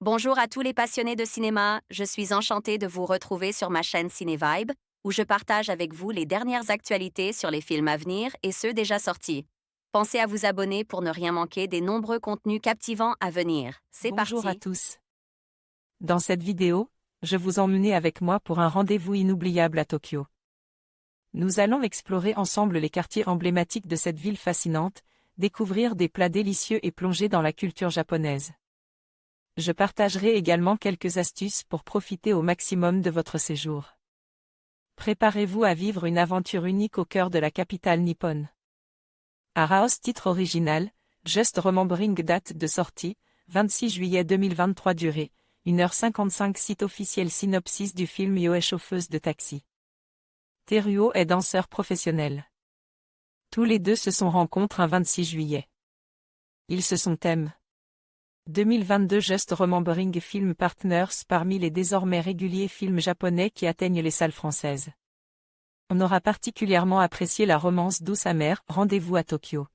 Bonjour à tous les passionnés de cinéma, je suis enchantée de vous retrouver sur ma chaîne CinéVibe, où je partage avec vous les dernières actualités sur les films à venir et ceux déjà sortis. Pensez à vous abonner pour ne rien manquer des nombreux contenus captivants à venir. C'est Bonjour à parti! tous. Dans cette vidéo, je vous emmène avec moi pour un rendez-vous inoubliable à Tokyo. Nous allons explorer ensemble les quartiers emblématiques de cette ville fascinante, découvrir des plats délicieux et plonger dans la culture japonaise. Je partagerai également quelques astuces pour profiter au maximum de votre séjour. Préparez-vous à vivre une aventure unique au cœur de la capitale nippone. Araos titre original, Just Remembering date de sortie, 26 juillet 2023 durée, 1h55 site officiel synopsis du film Yo est chauffeuse de taxi. Teruo est danseur professionnel. Tous les deux se sont rencontrés un 26 juillet. Ils se sont aimés. 2022 Just Remembering Film Partners parmi les désormais réguliers films japonais qui atteignent les salles françaises. On aura particulièrement apprécié la romance douce amère, Rendez-vous à Tokyo.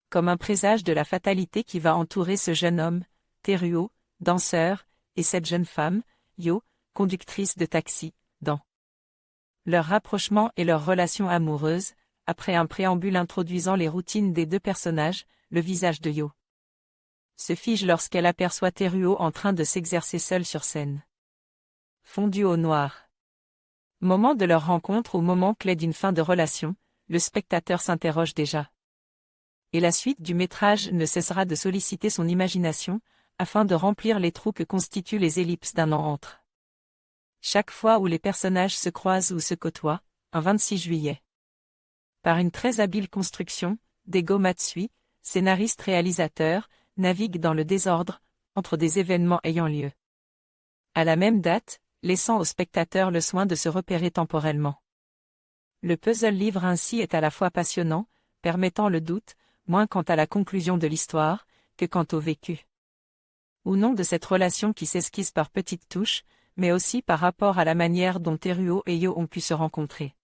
Comme un présage de la fatalité qui va entourer ce jeune homme, Teruo, danseur, et cette jeune femme, Yo, conductrice de taxi, dans leur rapprochement et leur relation amoureuse, après un préambule introduisant les routines des deux personnages, le visage de Yo se fige lorsqu'elle aperçoit Teruo en train de s'exercer seul sur scène. Fondu au noir. Moment de leur rencontre ou moment clé d'une fin de relation, le spectateur s'interroge déjà. Et la suite du métrage ne cessera de solliciter son imagination, afin de remplir les trous que constituent les ellipses d'un an entre. Chaque fois où les personnages se croisent ou se côtoient, un 26 juillet. Par une très habile construction, Daigo Matsui, scénariste-réalisateur, navigue dans le désordre, entre des événements ayant lieu à la même date, laissant au spectateur le soin de se repérer temporellement. Le puzzle livre ainsi est à la fois passionnant, permettant le doute, moins quant à la conclusion de l'histoire, que quant au vécu ou non de cette relation qui s'esquisse par petites touches, mais aussi par rapport à la manière dont Teruo et Yo ont pu se rencontrer.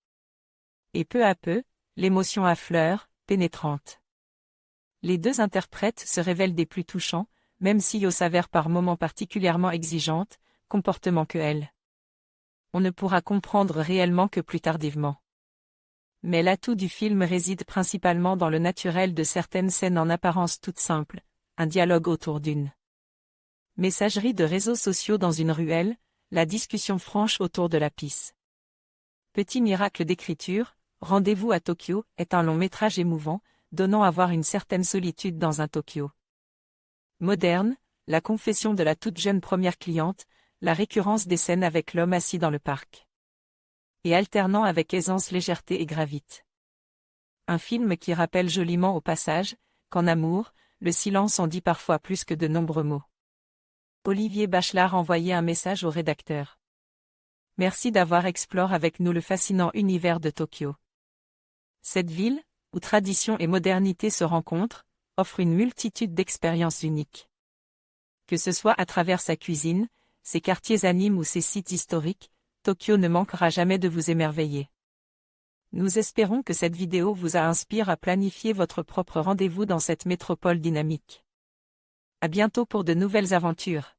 Et peu à peu, l'émotion affleure, pénétrante. Les deux interprètes se révèlent des plus touchants, même si Yo s'avère par moments particulièrement exigeante, comportement que elle. On ne pourra comprendre réellement que plus tardivement. Mais l'atout du film réside principalement dans le naturel de certaines scènes en apparence toutes simples, un dialogue autour d'une messagerie de réseaux sociaux dans une ruelle, la discussion franche autour de la pisse. Petit miracle d'écriture, Rendez-vous à Tokyo est un long métrage émouvant, donnant à voir une certaine solitude dans un Tokyo moderne, la confession de la toute jeune première cliente, la récurrence des scènes avec l'homme assis dans le parc. Et alternant avec aisance légèreté et gravité. Un film qui rappelle joliment au passage, qu'en amour, le silence en dit parfois plus que de nombreux mots. Olivier Bachelard envoyait un message au rédacteur. Merci d'avoir exploré avec nous le fascinant univers de Tokyo. Cette ville, où tradition et modernité se rencontrent, offre une multitude d'expériences uniques. Que ce soit à travers sa cuisine, ses quartiers animes ou ses sites historiques, Tokyo ne manquera jamais de vous émerveiller. Nous espérons que cette vidéo vous a inspiré à planifier votre propre rendez-vous dans cette métropole dynamique. À bientôt pour de nouvelles aventures.